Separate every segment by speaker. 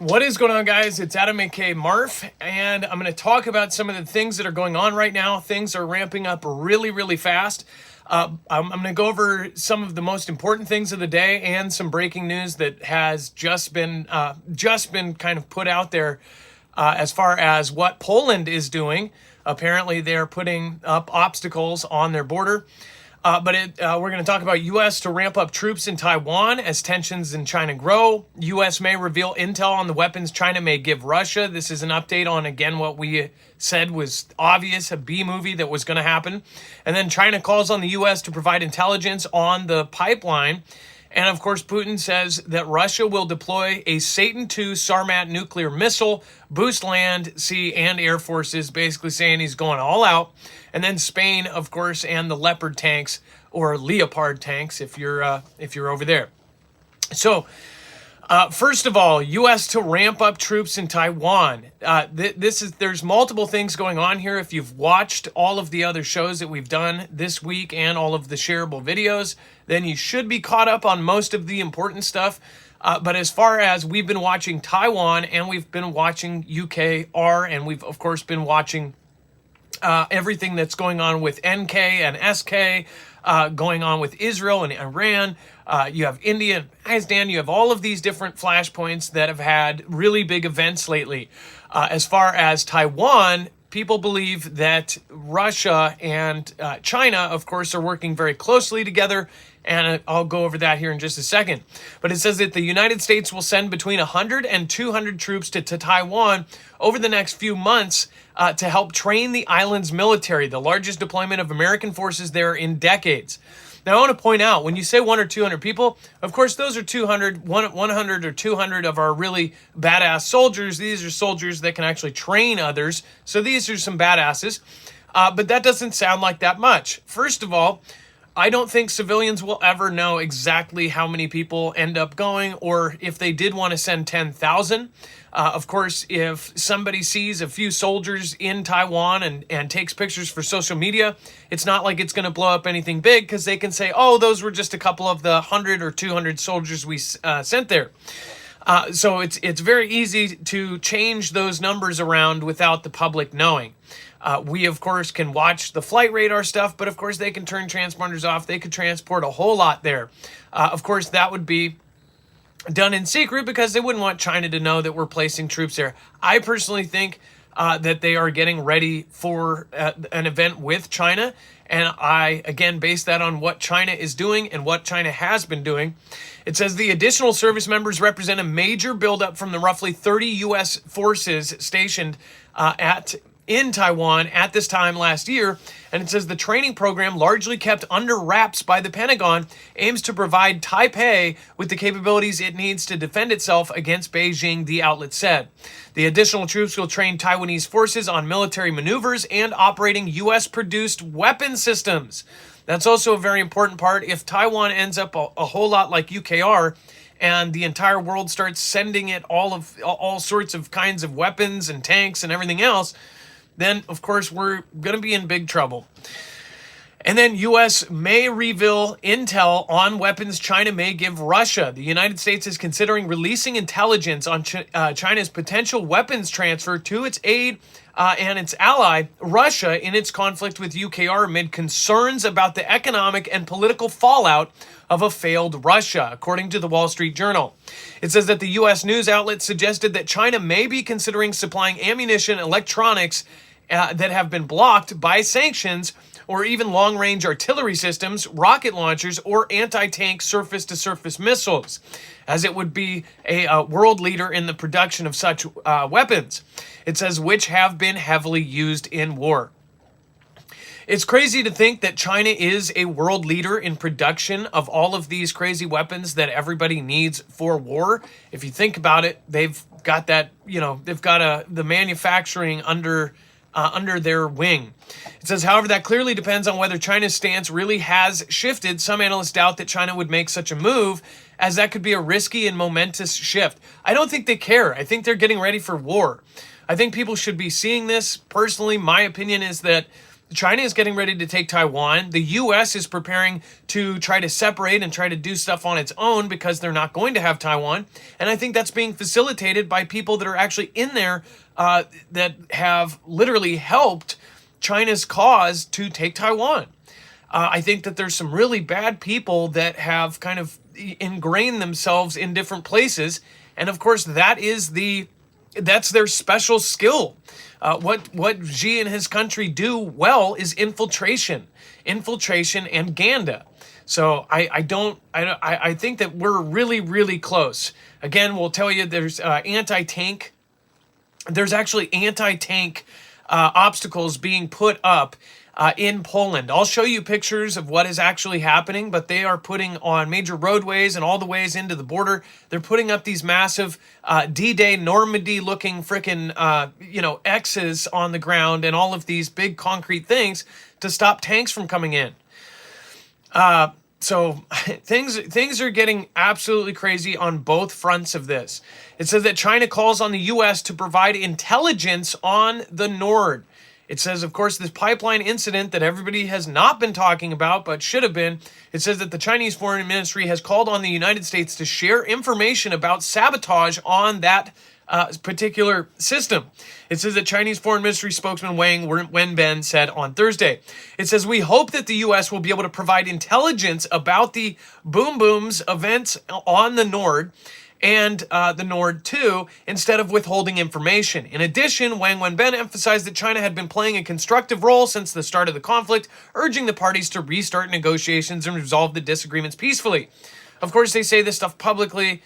Speaker 1: What is going on, guys? It's Adam, aka Marf, and I'm going to talk about some of the things that are going on right now. Things are ramping up really, really fast. I'm going to go over some of the most important things of the day and some breaking news that has just been kind of put out there as far as what Poland is doing. Apparently, they're putting up obstacles on their border. We're going to talk about U.S. to ramp up troops in Taiwan as tensions in China grow. U.S. may reveal intel on the weapons China may give Russia. This is an update on, again, what we said was obvious, a B movie that was going to happen. And then China calls on the U.S. to provide intelligence on the pipeline. And of course, Putin says that Russia will deploy a Satan II Sarmat nuclear missile, boost land, sea, and air forces, basically saying he's going all out. And then Spain, of course, and the Leopard tanks, or Leopard tanks, if you're over there. So, first of all, U.S. to ramp up troops in Taiwan. There's multiple things going on here. If you've watched all of the other shows that we've done this week and all of the shareable videos, then you should be caught up on most of the important stuff. But as far as we've been watching Taiwan and we've been watching UKR, and we've, of course, been watching everything that's going on with NK and SK, going on with Israel and Iran. You have India and Pakistan. You have all of these different flashpoints that have had really big events lately. As far as Taiwan, people believe that Russia and China, of course, are working very closely together. And I'll go over that here in just a second. But it says that the United States will send between 100 and 200 troops to Taiwan over the next few months to help train the island's military, the largest deployment of American forces there in decades. Now, I want to point out, when you say 100 or 200 people, of course, those are 100 or 200 of our really badass soldiers. These are soldiers that can actually train others. So these are some badasses. But that doesn't sound like that much. First of all, I don't think civilians will ever know exactly how many people end up going, or if they did want to send 10,000. Of course, if somebody sees a few soldiers in Taiwan and takes pictures for social media, it's not like it's going to blow up anything big, because they can say, oh, those were just a couple of the 100 or 200 soldiers we sent there. So it's very easy to change those numbers around without the public knowing. We, of course, can watch the flight radar stuff, but of course they can turn transponders off. They could transport a whole lot there. Of course, that would be done in secret because they wouldn't want China to know that we're placing troops there. I personally think that they are getting ready for an event with China. And I, again, base that on what China is doing and what China has been doing. It says the additional service members represent a major buildup from the roughly 30 U.S. forces stationed in Taiwan at this time last year. And it says the training program, largely kept under wraps by the Pentagon, aims to provide Taipei with the capabilities it needs to defend itself against Beijing, the outlet said. The additional troops will train Taiwanese forces on military maneuvers and operating U.S.-produced weapon systems. That's also a very important part. If Taiwan ends up a whole lot like UKR, and the entire world starts sending it all sorts of kinds of weapons and tanks and everything else, then, of course, we're going to be in big trouble. And then U.S. may reveal intel on weapons China may give Russia. The United States is considering releasing intelligence on China's potential weapons transfer to its aid and its ally, Russia, in its conflict with UKR amid concerns about the economic and political fallout of a failed Russia, according to the Wall Street Journal. It says that the U.S. news outlet suggested that China may be considering supplying ammunition, electronics that have been blocked by sanctions, or even long-range artillery systems, rocket launchers, or anti-tank surface-to-surface missiles, as it would be a world leader in the production of such weapons. It says, which have been heavily used in war. It's crazy to think that China is a world leader in production of all of these crazy weapons that everybody needs for war. If you think about it, they've got that, they've got the manufacturing under their wing. It says, however, that clearly depends on whether China's stance really has shifted. Some analysts doubt that China would make such a move, as that could be a risky and momentous shift. I don't think they care. I think they're getting ready for war. I think people should be seeing this. Personally, my opinion is that China is getting ready to take Taiwan. The U.S. is preparing to try to separate and try to do stuff on its own because they're not going to have Taiwan. And I think that's being facilitated by people that are actually in there that have literally helped China's cause to take Taiwan. I think that there's some really bad people that have kind of ingrained themselves in different places. And of course, that's their special skill. What Xi and his country do well is infiltration and ganda. So I think that we're really, really close. Again, we'll tell you there's anti-tank. There's actually anti-tank obstacles being put up in Poland. I'll show you pictures of what is actually happening, but they are putting on major roadways and all the ways into the border. They're putting up these massive D-Day Normandy looking frickin' X's on the ground and all of these big concrete things to stop tanks from coming in. So things are getting absolutely crazy on both fronts of this. It says that China calls on the U.S. to provide intelligence on the Nord. It says, of course, this pipeline incident that everybody has not been talking about, but should have been. It says that the Chinese Foreign Ministry has called on the United States to share information about sabotage on that particular system. It says that Chinese Foreign Ministry spokesman Wang Wenbin said on Thursday. It says, we hope that the U.S. will be able to provide intelligence about the Boom Booms events on the Nord and the Nord 2, instead of withholding information. In addition, Wang Wenbin emphasized that China had been playing a constructive role since the start of the conflict, urging the parties to restart negotiations and resolve the disagreements peacefully. Of course, they say this stuff publicly,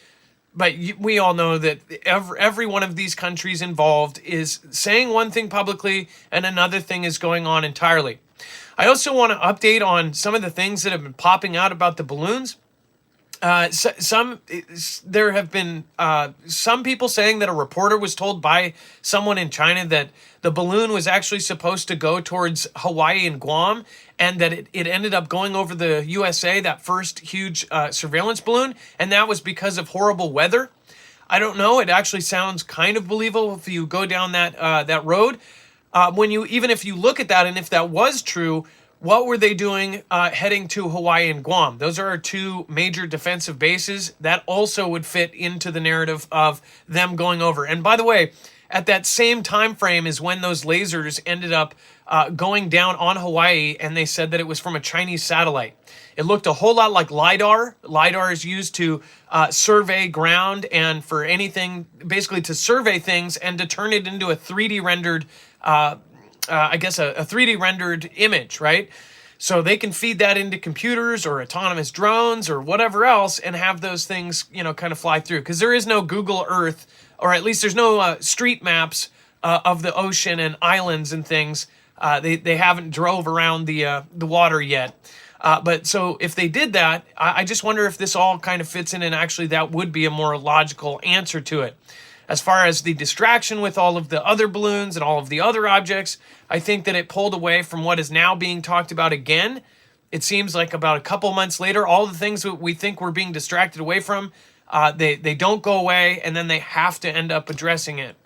Speaker 1: but we all know that every one of these countries involved is saying one thing publicly and another thing is going on entirely. I also want to update on some of the things that have been popping out about the balloons. There have been some people saying that a reporter was told by someone in China that the balloon was actually supposed to go towards Hawaii and Guam, and that it ended up going over the USA, that first huge surveillance balloon, and that was because of horrible weather. I don't know. It actually sounds kind of believable if you go down that road. Even if you look at that, and if that was true, what were they doing heading to Hawaii and Guam? Those are our two major defensive bases. That also would fit into the narrative of them going over. And by the way, at that same time frame is when those lasers ended up going down on Hawaii, and they said that it was from a Chinese satellite. It looked a whole lot like LiDAR. LiDAR is used to survey ground and for anything, basically to survey things and to turn it into a 3D rendered a 3D rendered image, right? So they can feed that into computers or autonomous drones or whatever else and have those things, kind of fly through. Because there is no Google Earth, or at least there's no street maps of the ocean and islands and things. They haven't drove around the water yet. But so if they did that, I just wonder if this all kind of fits in, and actually that would be a more logical answer to it. As far as the distraction with all of the other balloons and all of the other objects, I think that it pulled away from what is now being talked about again. It seems like about a couple months later, all the things that we think we're being distracted away from, they don't go away, and then they have to end up addressing it.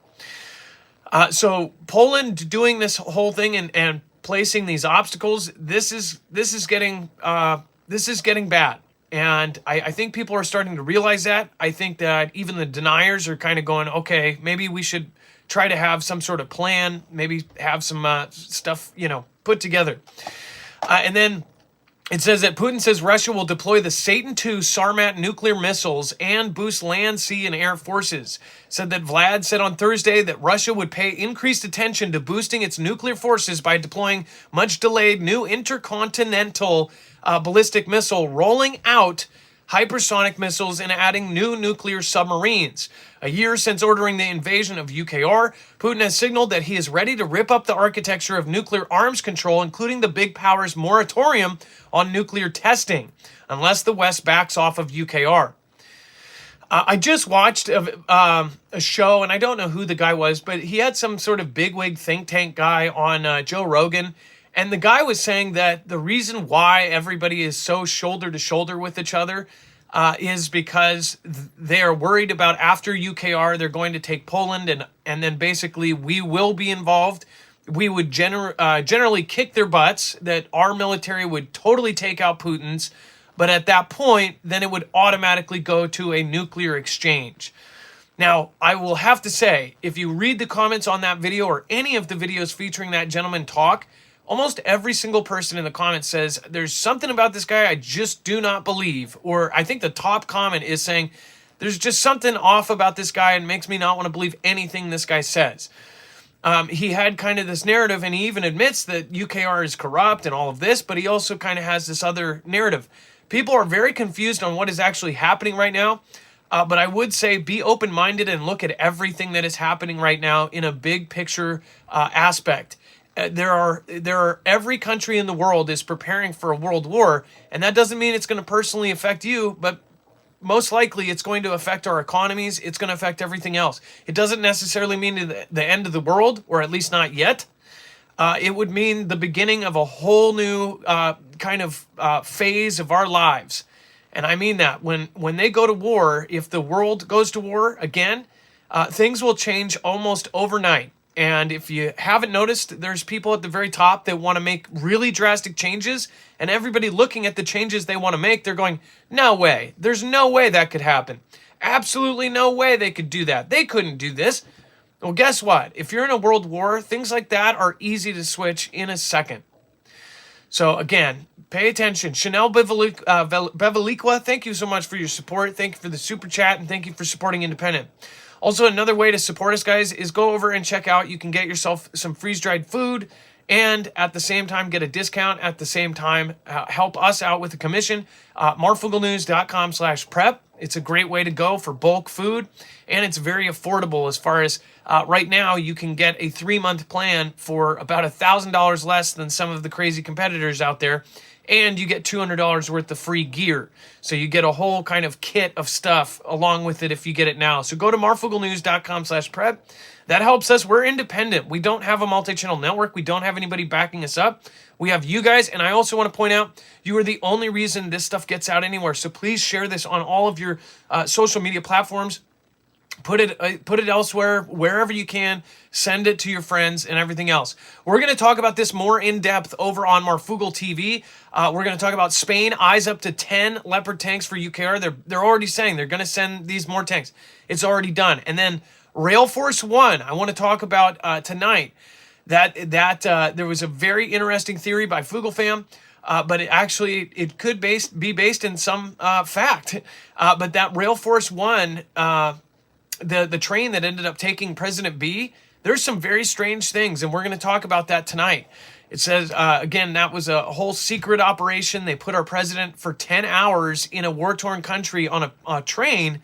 Speaker 1: So Poland doing this whole thing and placing these obstacles, this is getting bad. And I think people are starting to realize that. I think that even the deniers are kind of going, okay, maybe we should try to have some sort of plan, maybe have some stuff, put together. And then it says that Putin says Russia will deploy the Satan II Sarmat nuclear missiles and boost land, sea, and air forces. Said that Vlad said on Thursday that Russia would pay increased attention to boosting its nuclear forces by deploying much delayed new intercontinental ballistic missile, rolling out hypersonic missiles, and adding new nuclear submarines. A year since ordering the invasion of UKR, Putin has signaled that he is ready to rip up the architecture of nuclear arms control, including the big powers' moratorium on nuclear testing, unless the West backs off of UKR. I just watched a show, and I don't know who the guy was, but he had some sort of bigwig think tank guy on Joe Rogan. And the guy was saying that the reason why everybody is so shoulder to shoulder with each other is because they are worried about after UKR, they're going to take Poland, and then basically we will be involved. we would generally kick their butts, that our military would totally take out Putin's, but at that point, then it would automatically go to a nuclear exchange. Now, I will have to say, if you read the comments on that video or any of the videos featuring that gentleman talk, almost every single person in the comments says, there's something about this guy I just do not believe. Or I think the top comment is saying, there's just something off about this guy and makes me not want to believe anything this guy says. He had kind of this narrative, and he even admits that UKR is corrupt and all of this, but he also kind of has this other narrative. People are very confused on what is actually happening right now. But I would say be open-minded and look at everything that is happening right now in a big picture aspect. Every country in the world is preparing for a world war, and that doesn't mean it's going to personally affect you, but most likely it's going to affect our economies. It's going to affect everything else. It doesn't necessarily mean the end of the world, or at least not yet. It would mean the beginning of a whole new kind of phase of our lives. And I mean that when they go to war, if the world goes to war again, things will change almost overnight. And if you haven't noticed, there's people at the very top that want to make really drastic changes, and everybody looking at the changes they want to make, they're going, no way. There's no way that could happen. Absolutely no way they could do that. They couldn't do this. Well, guess what? If you're in a world war, things like that are easy to switch in a second. So again, pay attention. Chanel Beveliqua, thank you so much for your support. Thank you for the super chat, and thank you for supporting Independent. Also, another way to support us, guys, is go over and check out. You can get yourself some freeze-dried food, and at the same time get a discount. At the same time, help us out with a commission. Marfooglenews.com/prep. It's a great way to go for bulk food, and it's very affordable as far as right now you can get a 3-month plan for about $1,000 less than some of the crazy competitors out there, and you get $200 worth of free gear. So you get a whole kind of kit of stuff along with it if you get it now. So go to marfooglenews.com/prep. That helps us. We're independent. We don't have a multi-channel network. We don't have anybody backing us up. We have you guys, and I also want to point out, you are the only reason this stuff gets out anywhere. So please share this on all of your social media platforms. Put it elsewhere, wherever you can. Send it to your friends and everything else. We're going to talk about this more in depth over on Marfoogle TV. We're going to talk about Spain eyes up to 10 Leopard tanks for UKR. They're already saying they're going to send these more tanks. It's already done. And then Rail Force One, I want to talk about tonight. That there was a very interesting theory by Foogle Fam. But it could be based in some fact. But that Rail Force One, the train that ended up taking President B, there's some very strange things, and we're going to talk about that tonight. It says, again, that was a whole secret operation. They put our president for 10 hours in a war-torn country on a train.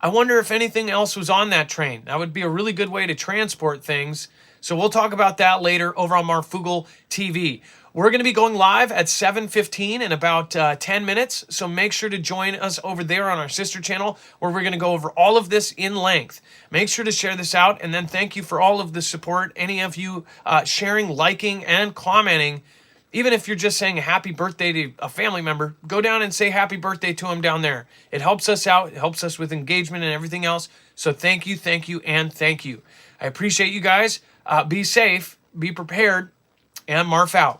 Speaker 1: I wonder if anything else was on that train. That would be a really good way to transport things. So we'll talk about that later over on Marfoogle TV. We're going to be going live at 7:15 in about 10 minutes, so make sure to join us over there on our sister channel, where we're going to go over all of this in length. Make sure to share this out, and then thank you for all of the support. Any of you sharing, liking, and commenting, even if you're just saying a happy birthday to a family member, go down and say happy birthday to them down there. It helps us out. It helps us with engagement and everything else. So thank you, and thank you. I appreciate you guys. Be safe, be prepared, and Marf out.